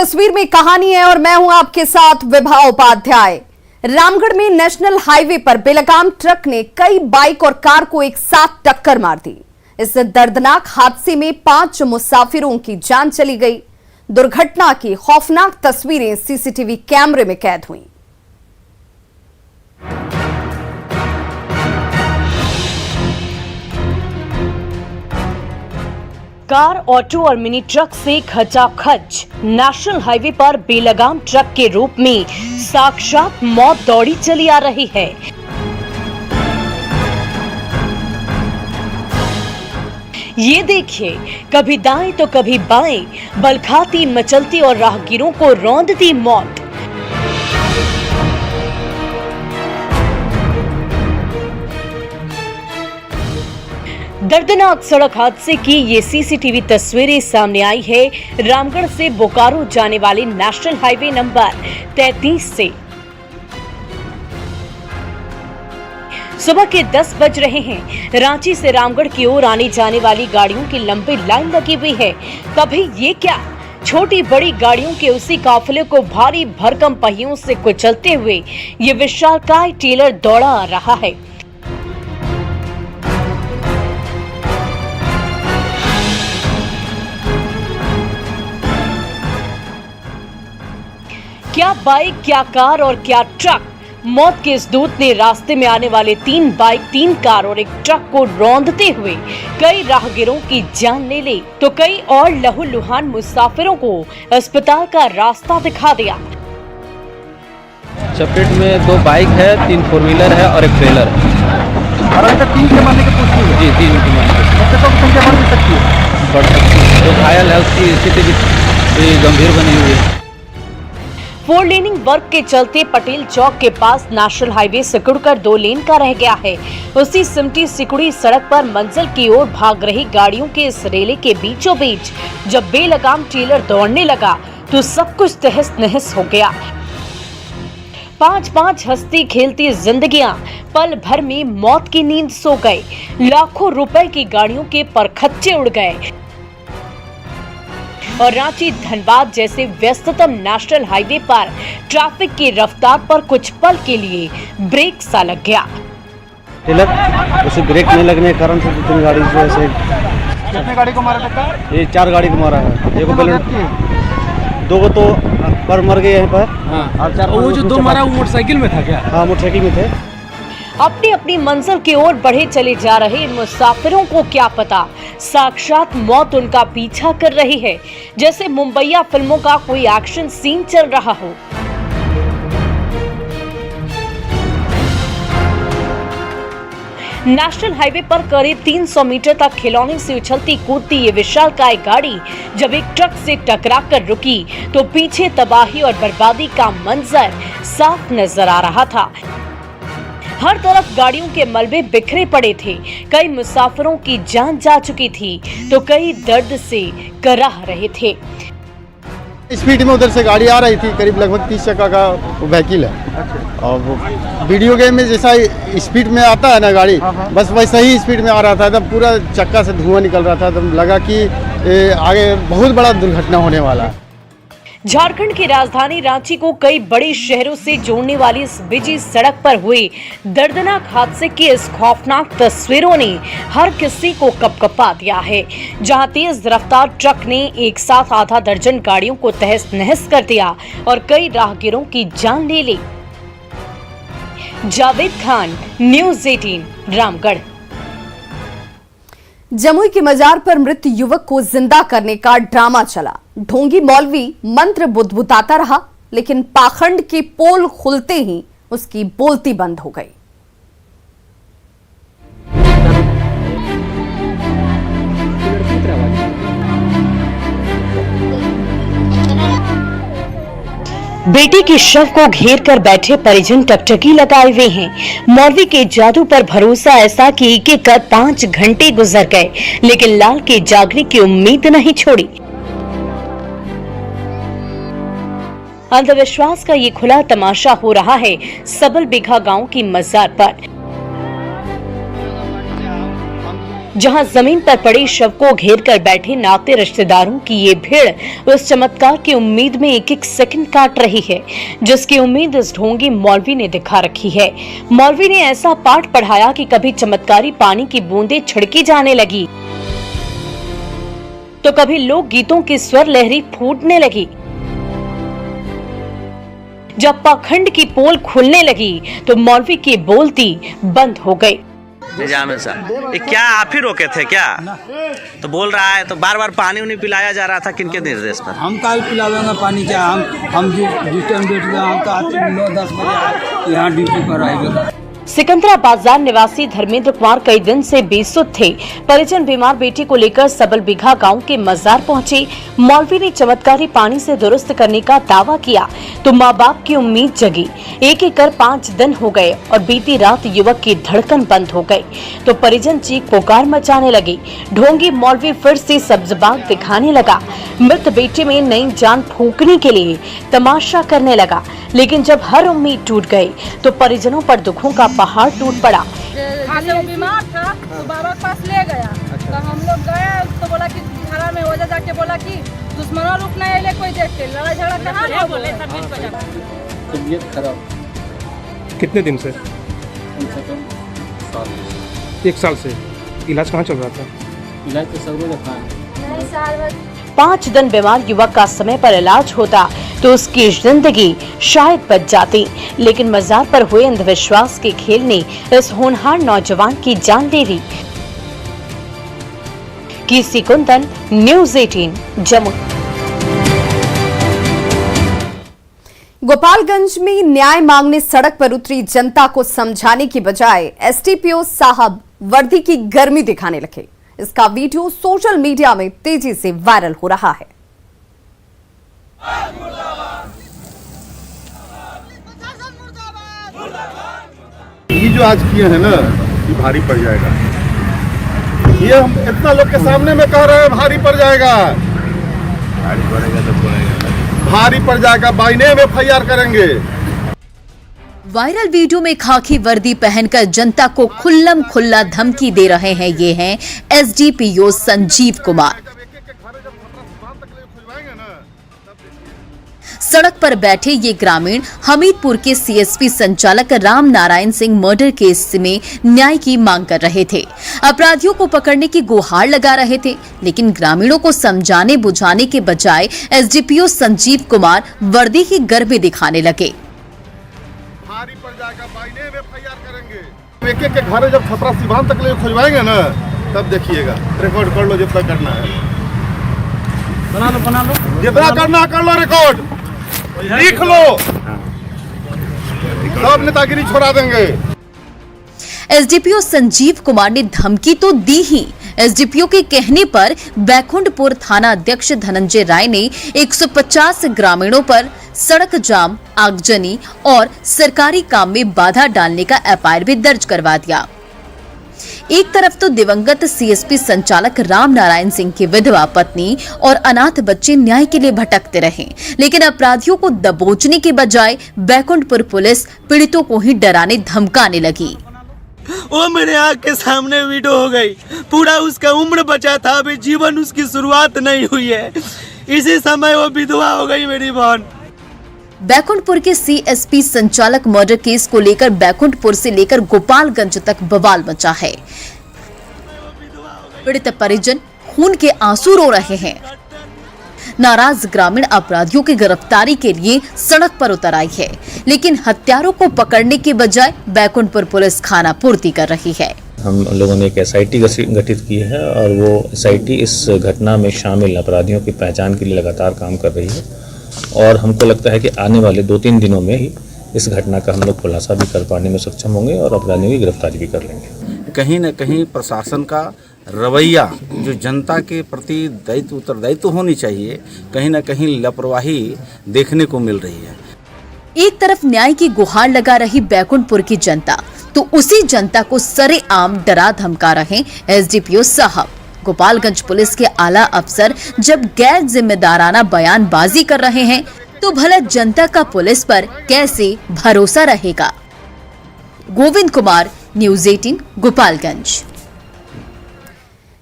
तस्वीर में कहानी है और मैं हूं आपके साथ विभा उपाध्याय। रामगढ़ में नेशनल हाईवे पर बेलगाम ट्रक ने कई बाइक और कार को एक साथ टक्कर मार दी। इस दर्दनाक हादसे में 5 मुसाफिरों की जान चली गई। दुर्घटना की खौफनाक तस्वीरें सीसीटीवी कैमरे में कैद हुई। कार, ऑटो और मिनी ट्रक से खचाखच नेशनल हाईवे पर बेलगाम ट्रक के रूप में साक्षात मौत दौड़ी चली आ रही है। ये देखिए, कभी दाएं तो कभी बाएं, बल खाती मचलती और राहगीरों को रौंदती मौत। दर्दनाक सड़क हादसे की ये सीसीटीवी तस्वीरें सामने आई है रामगढ़ से बोकारो जाने वाले नेशनल हाईवे नंबर 33 से। सुबह के 10 बज रहे हैं। रांची से रामगढ़ की ओर आने जाने वाली गाड़ियों की लंबी लाइन लगी हुई है। तभी ये क्या, छोटी बड़ी गाड़ियों के उसी काफिले को भारी भरकम पहियों से कुचलते हुए ये विशालकाय टेलर दौड़ा आ रहा है। क्या बाइक, क्या कार और क्या ट्रक। मौत के इस दूत ने रास्ते में आने वाले 3 बाइक, 3 कार और एक ट्रक को रौंदते हुए कई राहगीरों की जान ले ली तो कई और लहूलुहान मुसाफिरों को अस्पताल का रास्ता दिखा दिया। चपेट में 2 बाइक है, 3 4 व्हीलर है और एक ट्रेलर है। और अभी तक 3 के मरने की पुष्टि हुई है। जी, 3 की मरने की। सबसे कम संख्या बढ़ भी सकती है। बढ़ सकती है। जो घायल है उसकी स्थिति भी गंभीर बनी हुई है। 4 लेनिंग वर्क के चलते पटेल चौक के पास नेशनल हाईवे सिकुड़कर 2 लेन का रह गया है। उसी सिमटी सिकुड़ी सड़क पर मंजिल की ओर भाग रही गाड़ियों के इस रेले के बीचों बीच जब बेलगाम टेलर दौड़ने लगा तो सब कुछ तहस नहस हो गया। 5-5 हंसती खेलती जिंदगियां पल भर में मौत की नींद सो गए। लाखों रुपए की गाड़ियों के परखच्चे उड़ गए और रांची धनबाद जैसे व्यस्ततम नेशनल हाईवे पर ट्रैफिक की रफ्तार पर कुछ पल के लिए ब्रेक सा लग गया। टेलर उसे ब्रेक नहीं लगने के कारण से 2-3 गाड़ी जो ऐसे। कितने गाड़ी को मारा था? ये 4 गाड़ी को मारा है। एक बैलेंस 2 को तो पर मर गए यहाँ पर। हाँ। और 4 वो जो 2 मारा वो मोटरसाइकिल में था क्या? हाँ, मोटरसाइकिल में थे। अपनी अपनी मंजिल की ओर बढ़े चले जा रहे इन मुसाफिरों को क्या पता, साक्षात मौत उनका पीछा कर रही है, जैसे मुंबईया फिल्मों का कोई एक्शन सीन चल रहा हो। नेशनल हाईवे पर करीब 300 मीटर तक खिलौने से उछलती कूदती ये विशालकाय गाड़ी जब एक ट्रक से टकराकर रुकी तो पीछे तबाही और बर्बादी का मंजर साफ नजर आ रहा था। हर तरफ गाड़ियों के मलबे बिखरे पड़े थे। कई मुसाफिरों की जान जा चुकी थी तो कई दर्द से कराह रहे थे। स्पीड में उधर से गाड़ी आ रही थी, करीब लगभग 30 चक्का का व्हीकल है। और वो वीडियो गेम में जैसा स्पीड में आता है ना गाड़ी, बस वैसा ही स्पीड में आ रहा था। एकदम पूरा चक्का से धुआं निकल रहा था। एकदम लगा कि आगे बहुत बड़ा दुर्घटना होने वाला है। झारखंड की राजधानी रांची को कई बड़े शहरों से जोड़ने वाली इस बिजी सड़क पर हुए दर्दनाक हादसे की इस खौफनाक तस्वीरों ने हर किसी को कपकपा दिया है, जहां तेज रफ्तार ट्रक ने एक साथ आधा दर्जन गाड़ियों को तहस नहस कर दिया और कई राहगीरों की जान ले ली। जावेद खान, न्यूज़ 18, रामगढ़। जमुई की मजार पर मृत युवक को जिंदा करने का ड्रामा चला। ढोंगी मौलवी मंत्र बुदबुदाता रहा, लेकिन पाखंड की पोल खुलते ही उसकी बोलती बंद हो गई। बेटी के शव को घेर कर बैठे परिजन टकटकी लगाए हुए हैं। मौलवी के जादू पर भरोसा ऐसा कि एक एक कर 5 घंटे गुजर गए, लेकिन लाल के जागने की उम्मीद नहीं छोड़ी। अंधविश्वास का ये खुला तमाशा हो रहा है सबल बिघा गांव की मजार पर। जहां जमीन पर पड़े शव को घेर कर बैठे नाते रिश्तेदारों की ये भीड़ उस चमत्कार की उम्मीद में एक एक सेकंड काट रही है, जिसकी उम्मीद इस ढोंगी मौलवी ने दिखा रखी है। मौलवी ने ऐसा पाठ पढ़ाया कि कभी चमत्कारी पानी की बूंदें छिड़की जाने लगी, तो कभी लोक गीतों की स्वर लहरी फूटने लगी। जब पाखंड की पोल खुलने लगी तो मौलवी की बोलती बंद हो गई। निजाम साहब, ये क्या आप ही रोके थे क्या? तो बोल रहा है, तो बार बार पानी उन्हें पिलाया जा रहा था, किनके निर्देश पर? हम कल पिलावेंगे पानी क्या? हम जिस टाइम बैठ गए हम तो आते 9-10 बजे यहाँ ड्यूटी पर आएगा। सिकंदरा बाजार निवासी धर्मेंद्र कुमार कई दिन से बेसुध थे। परिजन बीमार बेटी को लेकर सबल बिघा गांव के मजार पहुंचे। मौलवी ने चमत्कारी पानी से दुरुस्त करने का दावा किया तो माँ बाप की उम्मीद जगी। एक एक कर 5 दिन हो गए और बीती रात युवक की धड़कन बंद हो गई तो परिजन चीख पुकार मचाने लगे। ढोंगी मौलवी फिर से सब्जबाग दिखाने लगा। मृत बेटे में नई जान फूंकने के लिए तमाशा करने लगा, लेकिन जब हर उम्मीद टूट गई तो परिजनों पर दुखों का पहाड़ टूट पड़ा। वो बीमार था तो बाबा के पास ले गया। तो हम लोग गए तो बोला कि घरा में वजह जाके बोला कि दुश्मनों रुक नहीं आए, कोई देख के लड़ाई झगड़ा कहाँ ना बोले। तबीयत खराब। कितने दिन से? 1 साल से। इलाज कहाँ चल रहा था? इलाज तो सब लोग 5 दिन बीमार युवक का समय पर इलाज होता तो उसकी जिंदगी शायद बच जाती, लेकिन मजार पर हुए अंधविश्वास के खेल ने इस होनहार नौजवान की जान ले ली। कीर्ति कुंदन, न्यूज़ 18 जम्मू। गोपालगंज में न्याय मांगने सड़क पर उतरी जनता को समझाने की बजाय एसडीपीओ साहब वर्दी की गर्मी दिखाने लगे। इसका वीडियो सोशल मीडिया में तेजी से वायरल हो रहा है। ये जो आज किए हैं ना, ये भारी पड़ जाएगा। ये हम इतना लोग के सामने में कह रहे हैं भारी पड़ जाएगा। भारी पड़ेगा तो भारी पड़ जाएगा। बाई नेम FIR करेंगे। वायरल वीडियो में खाकी वर्दी पहनकर जनता को खुल्लम खुल्ला धमकी दे रहे हैं ये हैं एसडीपीओ संजीव कुमार। सड़क पर बैठे ये ग्रामीण हमीरपुर के सीएसपी संचालक राम नारायण सिंह मर्डर केस में न्याय की मांग कर रहे थे। अपराधियों को पकड़ने की गुहार लगा रहे थे, लेकिन ग्रामीणों को समझाने बुझाने के बजाय एसडीपीओ संजीव कुमार वर्दी की गर्मी दिखाने लगे। भारी पड़ जाएगा, बाई नेम FIR करेंगे। एक एक के घर जब छपरा सिवान तक ले खुलवाएंगे ना, तब देखिएगा। रिकॉर्ड कर लो जितना करना है, बना लो जितना करना कर लो, रिकॉर्ड लिख लो, सब नेतागिरी छोड़ा देंगे। एसडीपीओ संजीव कुमार ने धमकी तो दी ही। एसडीपीओ के कहने पर बैकुंठपुर थाना अध्यक्ष धनंजय राय ने 150 ग्रामीणों पर सड़क जाम, आगजनी और सरकारी काम में बाधा डालने का एफआईआर भी दर्ज करवा दिया। एक तरफ तो दिवंगत सीएसपी संचालक राम नारायण सिंह की विधवा पत्नी और अनाथ बच्चे न्याय के लिए भटकते रहे, लेकिन अपराधियों को दबोचने के बजाय बैकुंठपुर पुलिस पीड़ितों को ही डराने धमकाने लगी। वो मेरे आँख के सामने वीडियो हो गई। पूरा उसका उम्र बचा था, अभी जीवन उसकी शुरुआत नहीं हुई है। इसी समय वो विधवा हो गई मेरी बहन। बैकुंठपुर के सीएसपी संचालक मर्डर केस को लेकर बैकुंठपुर से लेकर गोपालगंज तक बवाल मचा है। पीड़ित परिजन खून के आंसू रो रहे हैं। नाराज ग्रामीण अपराधियों की गिरफ्तारी के लिए सड़क पर उतर आई है, लेकिन हत्यारों को पकड़ने के बजाय बैकुंठपुर पुलिस खाना पूर्ति कर रही है। हम लोगों ने एक एसआईटी गठित की है और वो एसआईटी इस घटना में शामिल अपराधियों की पहचान के लिए लगातार काम कर रही है और हमको लगता है कि आने वाले 2-3 दिनों में ही इस घटना का हम लोग खुलासा भी कर पाने में सक्षम होंगे और अपराधियों की गिरफ्तारी भी कर लेंगे। कहीं न कहीं प्रशासन का रवैया जो जनता के प्रति दायित्व उत्तरदायित्व होनी चाहिए, कहीं न कहीं लापरवाही देखने को मिल रही है। एक तरफ न्याय की गुहार लगा रही बैकुंठपुर की जनता, तो उसी जनता को सरेआम डरा धमका रहे एसडीपीओ साहब। गोपालगंज पुलिस के आला अफसर जब गैर जिम्मेदाराना बयानबाजी कर रहे हैं, तो भला जनता का पुलिस पर कैसे भरोसा रहेगा। गोविंद कुमार, न्यूज़ 18 गोपालगंज।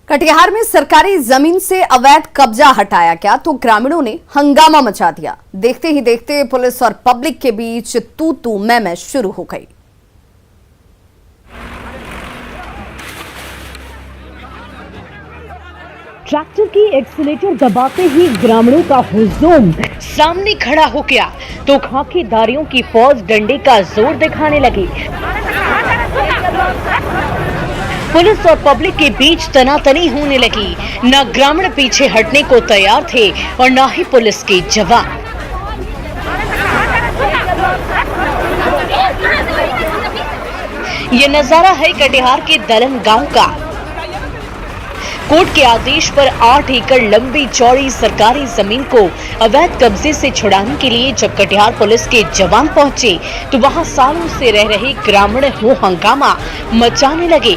कटिहार में सरकारी जमीन से अवैध कब्जा हटाया गया तो ग्रामीणों ने हंगामा मचा दिया। देखते ही देखते पुलिस और पब्लिक के बीच तू मैं शुरू हो गई। ट्रैक्टर की एक्सीलेटर दबाते ही ग्रामीणों का हुजूम सामने खड़ा हो गया तो खाकीदारियों की फौज डंडे का जोर दिखाने लगी। पुलिस और पब्लिक के बीच तनातनी होने लगी। न ग्रामीण पीछे हटने को तैयार थे और न ही पुलिस के जवान। ये नजारा है कटिहार के दलन गांव का। कोर्ट के आदेश पर 8 एकड़ लंबी चौड़ी सरकारी जमीन को अवैध कब्जे से छुड़ाने के लिए जब कटिहार पुलिस के जवान पहुंचे तो वहां सालों से रह रहे ग्रामीण हो हंगामा मचाने लगे।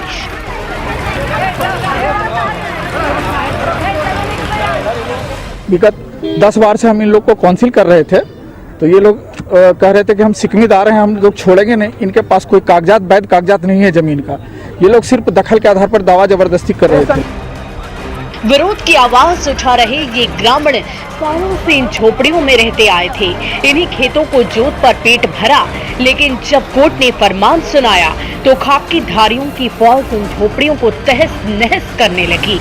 विगत 10 बार से हम इन लोग को काउंसिल कर रहे थे तो ये लोग कह रहे थे कि हम सिकमीदार हैं, हम लोग छोड़ेंगे नहीं। इनके पास कोई कागजात वैध कागजात नहीं है जमीन का। ये लोग सिर्फ दखल के आधार पर दावा जबरदस्ती कर रहे थे। विरोध की आवाज उठा रहे ये ग्रामीण सालों से इन झोपड़ियों में रहते आए थे। इन्हीं खेतों को जोत पर पेट भरा, लेकिन जब कोर्ट ने फरमान सुनाया तो खाकीधारियों की फौज उन झोपड़ियों को तहस नहस करने लगी।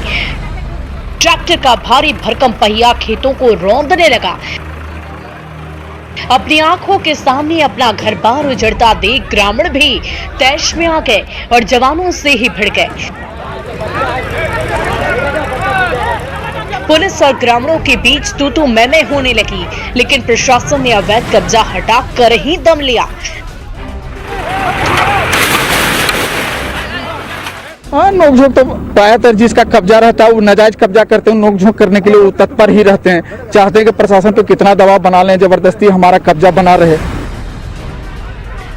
ट्रैक्टर का भारी भरकम पहिया खेतों को रौंदने लगा। अपनी आंखों के सामने अपना घर बार उजड़ता देख ग्रामीण भी तैश में आ गए और जवानों से ही भिड़ गए। पुलिस और ग्रामीणों के बीच तू मैं होने लगी, लेकिन प्रशासन ने अवैध कब्जा हटा कर ही दम लिया। हाँ, नोकझोंक तो प्रायतर जिसका कब्जा रहता है वो नाजायज कब्जा करते हैं। नोकझोंक करने के लिए वो तत्पर ही रहते हैं, चाहते हैं कि प्रशासन पे कितना दबाव बना लें, जबरदस्ती हमारा कब्जा बना रहे।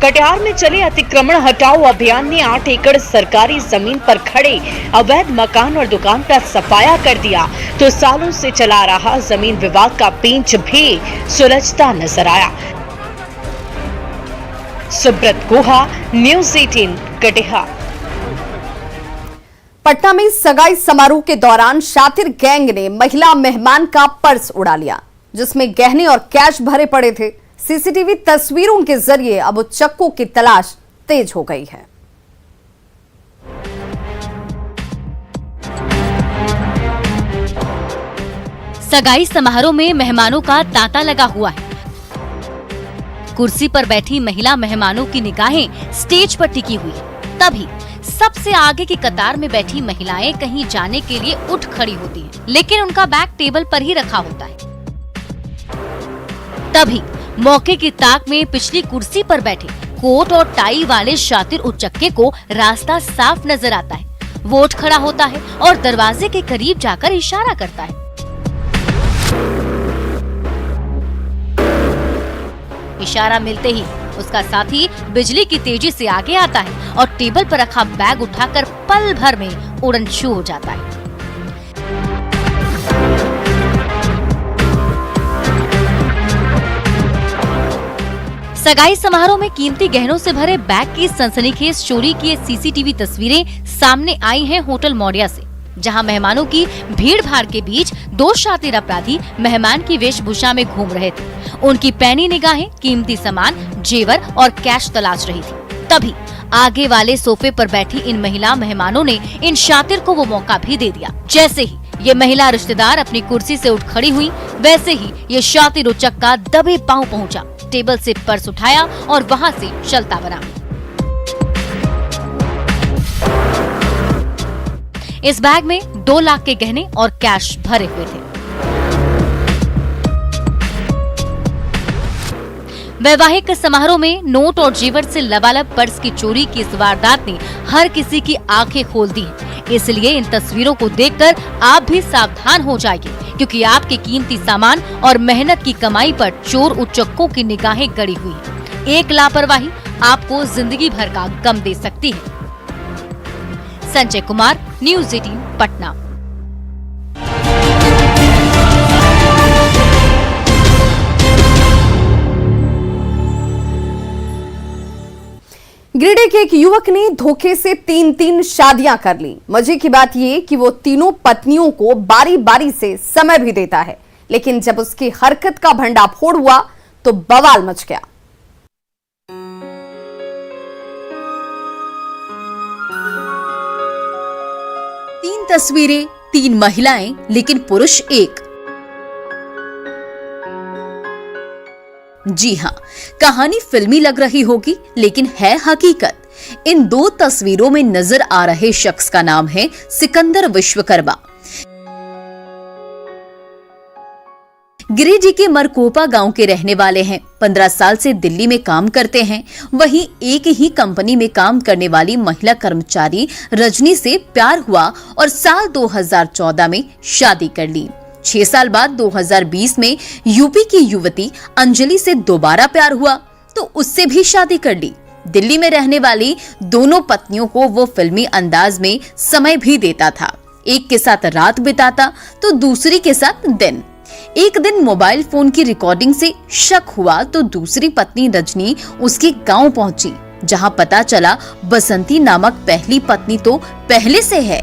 कटिहार में चले अतिक्रमण हटाओ अभियान ने 8 एकड़ सरकारी जमीन पर खड़े अवैध मकान और दुकान का सफाया कर दिया तो सालों से चला रहा जमीन विवाद का पेंच भी सुलझता नजर आया। सुब्रत गुहा, न्यूज़ 18 कटिहार। पटना में सगाई समारोह के दौरान शातिर गैंग ने महिला मेहमान का पर्स उड़ा लिया, जिसमें गहने और कैश भरे पड़े थे। सीसीटीवी तस्वीरों के जरिए अब उच्चक्कों की तलाश तेज हो गई है। सगाई समारोह में मेहमानों का तांता लगा हुआ है। कुर्सी पर बैठी महिला मेहमानों की निगाहें स्टेज पर टिकी हुई है। तभी सबसे आगे की कतार में बैठी महिलाएं कहीं जाने के लिए उठ खड़ी होती हैं, लेकिन उनका बैग टेबल पर ही रखा होता है। तभी मौके की ताक में पिछली कुर्सी पर बैठे कोट और टाई वाले शातिर उच्चक्के को रास्ता साफ नजर आता है। वो उठ खड़ा होता है और दरवाजे के करीब जाकर इशारा करता है। इशारा मिलते ही उसका साथी बिजली की तेजी से आगे आता है और टेबल पर रखा बैग उठाकर पल भर में उड़नछू हो जाता है। सगाई समारोह में कीमती गहनों से भरे बैग की सनसनीखेज चोरी की सीसीटीवी तस्वीरें सामने आई हैं होटल मौर्या से, जहां मेहमानों की भीड़ भाड़ के बीच 2 शातिर अपराधी मेहमान की वेशभूषा में घूम रहे थे। उनकी पैनी निगाहें कीमती सामान, जेवर और कैश तलाश रही थी। तभी आगे वाले सोफे पर बैठी इन महिला मेहमानों ने इन शातिर को वो मौका भी दे दिया। जैसे ही ये महिला रिश्तेदार अपनी कुर्सी से उठ खड़ी हुई, वैसे ही ये शातिर उच्चक्का दबे पांव पहुंचा, टेबल से पर्स उठाया और वहां से चलता बना। इस बैग में 2 लाख के गहने और कैश भरे हुए थे। वैवाहिक समारोह में नोट और जेवर से लबालब पर्स की चोरी की इस वारदात ने हर किसी की आंखें खोल दी। इसलिए इन तस्वीरों को देखकर आप भी सावधान हो जाइए, क्योंकि आपके कीमती सामान और मेहनत की कमाई पर चोर उच्चक्कों की निगाहें गड़ी हुई है। एक लापरवाही आपको जिंदगी भर का गम दे सकती है। संजय कुमार, न्यूज़ 18 पटना। गिरिडीह के एक युवक ने धोखे से 3 शादियां कर ली। मजे की बात यह कि वो तीनों पत्नियों को बारी बारी से समय भी देता है, लेकिन जब उसकी हरकत का भंडाफोड़ हुआ तो बवाल मच गया। तीन तस्वीरें, 3 महिलाएं, लेकिन पुरुष एक। जी हां, कहानी फिल्मी लग रही होगी, लेकिन है हकीकत। इन 2 तस्वीरों में नजर आ रहे शख्स का नाम है सिकंदर विश्वकर्मा। गिरिडीह के मरकोपा गांव के रहने वाले हैं। 15 साल से दिल्ली में काम करते हैं। वहीं एक ही कंपनी में काम करने वाली महिला कर्मचारी रजनी से प्यार हुआ और साल 2014 में शादी कर ली। 6 साल बाद 2020 में यूपी की युवती अंजलि से दोबारा प्यार हुआ तो उससे भी शादी कर ली। दिल्ली में रहने वाली दोनों पत्नियों को वो फिल्मी अंदाज में समय भी देता था। एक के साथ रात बिताता तो दूसरी के साथ दिन। एक दिन मोबाइल फोन की रिकॉर्डिंग से शक हुआ तो दूसरी पत्नी रजनी उसके गांव पहुंची, जहां पता चला बसंती नामक पहली पत्नी तो पहले से है।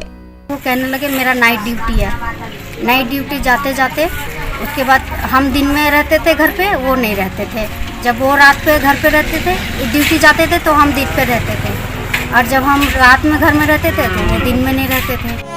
वो कहने लगे मेरा नाइट ड्यूटी है। नाइट ड्यूटी जाते जाते उसके बाद हम दिन में रहते थे घर पे, वो नहीं रहते थे। जब वो रात पे घर पे रहते थे, ड्यूटी जाते थे तो हम दिन पे रहते थे, और जब हम रात में घर में रहते थे तो वो दिन में नहीं रहते थे।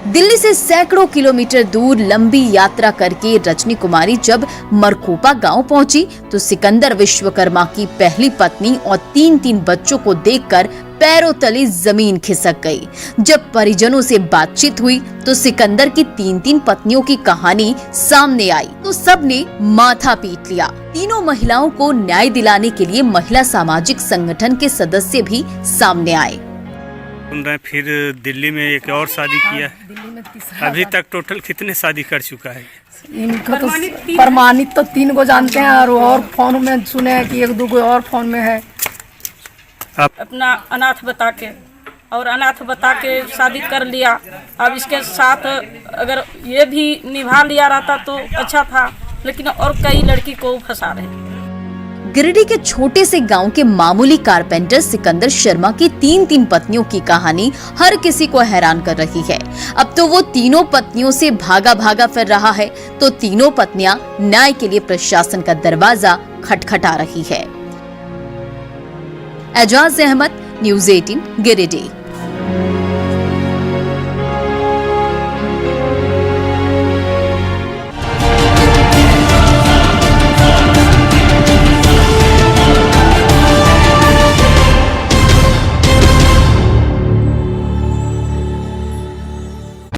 दिल्ली से सैकड़ों किलोमीटर दूर लंबी यात्रा करके रजनी कुमारी जब मरकोपा गांव पहुंची तो सिकंदर विश्वकर्मा की पहली पत्नी और 3 बच्चों को देखकर पैरों तले जमीन खिसक गई। जब परिजनों से बातचीत हुई तो सिकंदर की 3 पत्नियों की कहानी सामने आई तो सबने माथा पीट लिया। तीनों महिलाओं को न्याय दिलाने के लिए महिला सामाजिक संगठन के सदस्य भी सामने आए। सुन रहे फिर दिल्ली में एक और शादी किया है। अभी तक टोटल कितने शादी कर चुका है? इनका तो प्रमाणित तो 3 को जानते हैं, और फोन में सुने हैं कि 1-2 और फोन में है। आप अपना अनाथ बता के शादी कर लिया। अब इसके साथ अगर ये भी निभा लिया रहता तो अच्छा था, लेकिन और कई लड़की को फंसा रहे। गिरिडीह के छोटे से गांव के मामूली कारपेंटर सिकंदर शर्मा की 3 पत्नियों की कहानी हर किसी को हैरान कर रही है। अब तो वो तीनों पत्नियों से भागा फिर रहा है तो तीनों पत्नियां न्याय के लिए प्रशासन का दरवाजा खटखटा रही है। एजाज अहमद, न्यूज़ 18, गिरिडीह।